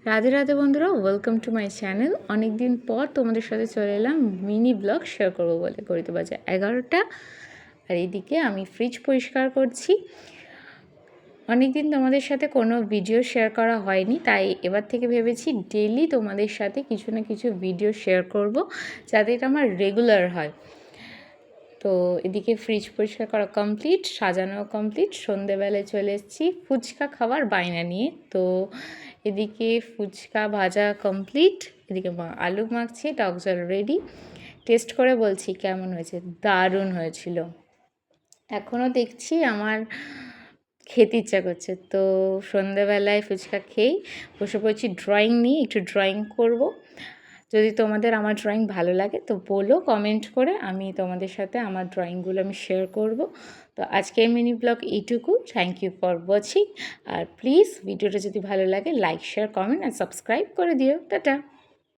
রাধে রাধে বন্ধুরা, welcome to my channel. অনেক দিন পর তোমাদের সাথে চলে এলাম মিনি ব্লগ শেয়ার করবো বলে। ঘড়িতে বাজে 11টা, আর এইদিকে আমি ফ্রিজ পরিষ্কার করছি। অনেক দিন তোমাদের সাথে কোনো ভিডিও শেয়ার করা হয়নি, তাই এবার থেকে ভেবেছি ডেলি তোমাদের সাথে কিছু না কিছু ভিডিও শেয়ার করব, যাতে এটা আমার রেগুলার হয়। তো এদিকে ফ্রিজ পরিষ্কার করা কমপ্লিট, সাজানো কমপ্লিট। সন্ধেবেলায় চলে এসেছি ফুচকা খাওয়ার বায়না নিয়ে। তো এদিকে ফুচকা ভাজা কমপ্লিট, এদিকে আলু মাখছি, টক জল রেডি। টেস্ট করে বলছি কেমন হয়েছে। দারুণ হয়েছিল। এখনও দেখছি আমার খেতে ইচ্ছা করছে। তো সন্ধেবেলায় ফুচকা খেয়েই বসে পড়েছি ড্রয়িং নিয়ে, একটু ড্রয়িং করব। যদি তোমাদের আমার ড্রয়িং ভালো লাগে তো বলো কমেন্ট করে, আমি তোমাদের সাথে আমার ড্রয়িংগুলো আমি শেয়ার করব। তো আজকের মিনি ব্লগ এইটুকু। Thank you for watching. আর প্লিজ ভিডিওটা যদি ভালো লাগে লাইক, শেয়ার, কমেন্ট আর সাবস্ক্রাইব করে দিও। টাটা।